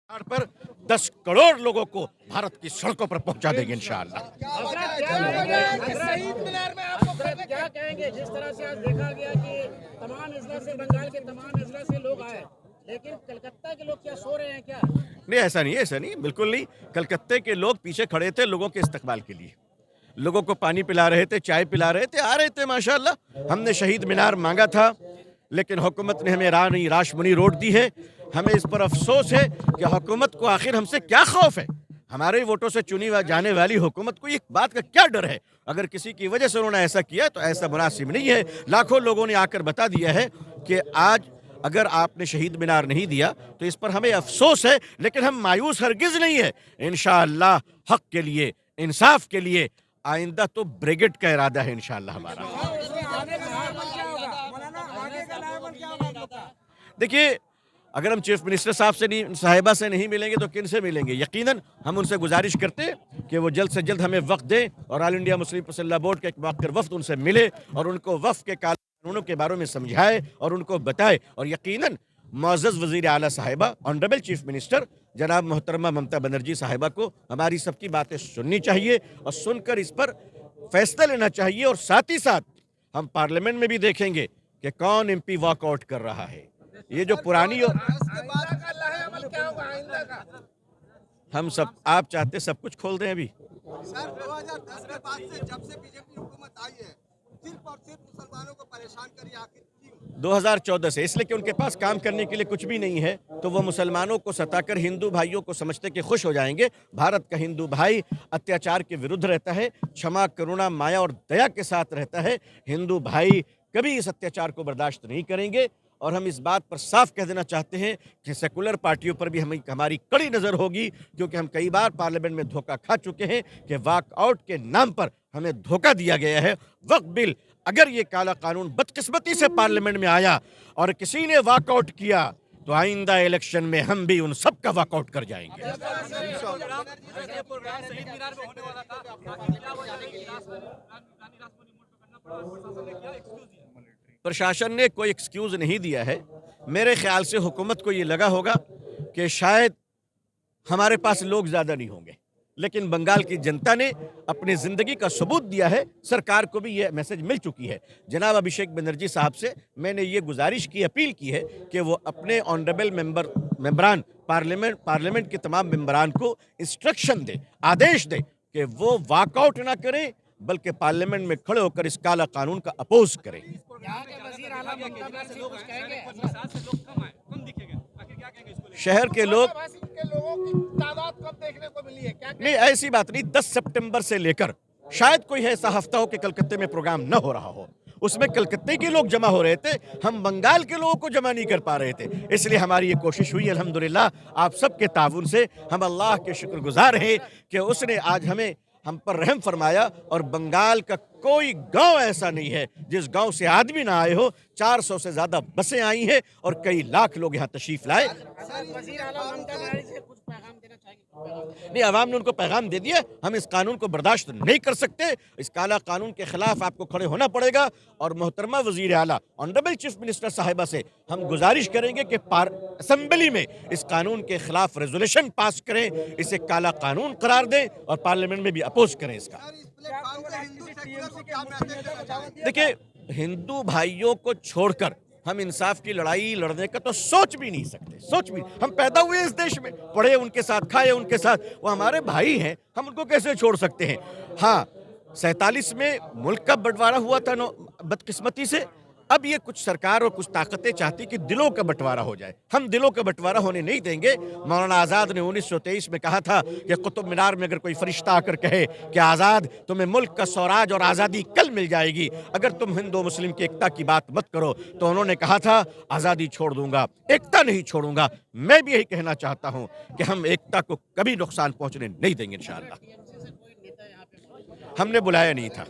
पर 10 करोड़ लोगों को भारत की सड़कों पर पहुंचा देंगे इंशाअल्लाह। शहीद मीनार में आप क्या कहेंगे? जिस तरह से आज देखा गया कि तमाम अजला से, बंगाल के तमाम अजला से लोग आए, लेकिन कलकत्ता के लोग क्या सो रहे हैं क्या? नहीं, ऐसा नहीं, बिल्कुल नहीं। कलकत्ते के लोग पीछे खड़े थे लोगों के इस्तकबाल के लिए, लोगों को पानी पिला रहे थे, चाय पिला रहे थे, आ रहे थे माशाअल्लाह। हमने शहीद मीनार मांगा था, लेकिन हुकूमत ने हमें राशमुनी रोड दी है। हमें इस पर अफसोस है कि हुकूमत को आखिर हमसे क्या खौफ है। हमारे वोटों से चुनी जाने वाली हुकूमत को एक बात का क्या डर है? अगर किसी की वजह से उन्होंने ऐसा किया तो ऐसा मुनासिब नहीं है। लाखों लोगों ने आकर बता दिया है कि आज अगर आपने शहीद मीनार नहीं दिया तो इस पर हमें अफसोस है, लेकिन हम मायूस हरगिज नहीं है। इंशाअल्लाह हक के लिए, इंसाफ के लिए आइंदा तो ब्रिगेड का इरादा है इंशाअल्लाह हमारा। देखिए, अगर हम चीफ मिनिस्टर साहिबा से नहीं मिलेंगे तो किन से मिलेंगे? यकीनन हम उनसे गुजारिश करते हैं कि वो जल्द से जल्द हमें वक्त दें और ऑल इंडिया मुस्लिम पसल्ला बोर्ड के एक मुवक्किर वफ्द उनसे मिले और उनको वफ्द के कानूनों के बारे में समझाए और उनको बताए। और यकीनन मुअज़्ज़ज़ वज़ीर आला साहिबा, ऑनरेबल चीफ मिनिस्टर जनाब मोहतरमा ममता बनर्जी साहिबा को हमारी सबकी बातें सुननी चाहिए और सुनकर इस पर फैसला लेना चाहिए। और साथ ही साथ हम पार्लियामेंट में भी देखेंगे कि कौन एमपी वॉकआउट कर रहा है। ये जो पुरानी और हम सब, आप चाहते सब कुछ खोल दें अभी? सर 2010 के बाद से जब से बीजेपी हुकूमत आई है सिर्फ और सिर्फ मुसलमानों को परेशान करी, आखिर क्यों? 2014 से इसलिए कि उनके पास काम करने के लिए कुछ भी नहीं है, तो वो मुसलमानों को सताकर हिंदू भाइयों को समझते कि खुश हो जाएंगे। भारत का हिंदू भाई अत्याचार के विरुद्ध रहता है, क्षमा, करुणा, माया और दया के साथ रहता है। हिंदू भाई कभी इस अत्याचार को बर्दाश्त नहीं करेंगे। और हम इस बात पर साफ कह देना चाहते हैं कि सेकुलर पार्टियों पर भी हमारी कड़ी नज़र होगी, क्योंकि हम कई बार पार्लियामेंट में धोखा खा चुके हैं कि वॉकआउट के नाम पर हमें धोखा दिया गया है। वक्फ बिल, अगर ये काला कानून बदकिस्मती से पार्लियामेंट में आया और किसी ने वॉकआउट किया तो आइंदा इलेक्शन में हम भी उन सब का वॉकआउट कर जाएंगे। प्रशासन ने कोई एक्सक्यूज नहीं दिया है। मेरे ख्याल से हुकूमत को ये लगा होगा कि शायद हमारे पास लोग ज़्यादा नहीं होंगे, लेकिन बंगाल की जनता ने अपनी ज़िंदगी का सबूत दिया है। सरकार को भी ये मैसेज मिल चुकी है। जनाब अभिषेक बनर्जी साहब से मैंने ये गुजारिश की, अपील की है कि वो अपने ऑनरेबल मेंबरान पार्लियामेंट के तमाम मेंबरान को इंस्ट्रक्शन दे, आदेश दे कि वो वॉकआउट ना करें, बल्कि पार्लियामेंट में खड़े होकर इस काला कानून का अपोज करें। शहर के लोगों की तादाद कब देखने को मिली है? नहीं, ऐसी बात नहीं। 10 सितंबर से लेकर शायद कोई ऐसा हफ्ता हो कि कलकत्ते में प्रोग्राम न हो रहा हो, उसमें कलकत्ते के लोग जमा हो रहे थे, हम बंगाल के लोगों को जमा नहीं कर पा रहे थे। इसलिए हमारी ये कोशिश हुई, अल्हम्दुलिल्लाह आप सबके ताउन से। हम अल्लाह के शुक्रगुजार हैं कि उसने आज हम पर रहम फरमाया और बंगाल का कोई गांव ऐसा नहीं है जिस गांव से आदमी ना आए हो। 400 से ज्यादा बसें आई हैं और कई लाख लोग यहाँ तशरीफ लाए। नहीं, अवाम ने उनको पैगाम दे दिया, हम इस कानून को बर्दाश्त नहीं कर सकते। इस काला कानून के खिलाफ आपको खड़े होना पड़ेगा। और मोहतरमा वजीर आला, ऑनरेबल चीफ मिनिस्टर साहिबा से हम गुजारिश करेंगे कि असेंबली में इस कानून के खिलाफ रेजोल्यूशन पास करें, इसे काला कानून करार दें और पार्लियामेंट में भी अपोज करें इसका। देखिए, हिंदू भाइयों को छोड़कर हम इंसाफ की लड़ाई लड़ने का तो सोच भी नहीं सकते, सोच भी। हम पैदा हुए इस देश में, पढ़े उनके साथ, खाए उनके साथ, वो हमारे भाई हैं, हम उनको कैसे छोड़ सकते हैं? हाँ, 47 में मुल्क का बंटवारा हुआ था बदकिस्मती से। अब ये कुछ सरकार और कुछ ताकतें चाहती कि दिलों का बंटवारा हो जाए। हम दिलों का बंटवारा होने नहीं देंगे। मौलाना आज़ाद ने 1923 में कहा था कि कुतुब मीनार में अगर कोई फरिश्ता आकर कहे कि आज़ाद तुम्हें मुल्क का स्वराज और आज़ादी कल मिल जाएगी अगर तुम हिंदू मुस्लिम की एकता की बात मत करो, तो उन्होंने कहा था आज़ादी छोड़ दूंगा, एकता नहीं छोड़ूंगा। मैं भी यही कहना चाहता हूँ कि हम एकता को कभी नुकसान पहुँचने नहीं देंगे इंशाअल्लाह। हमने बुलाया नहीं था।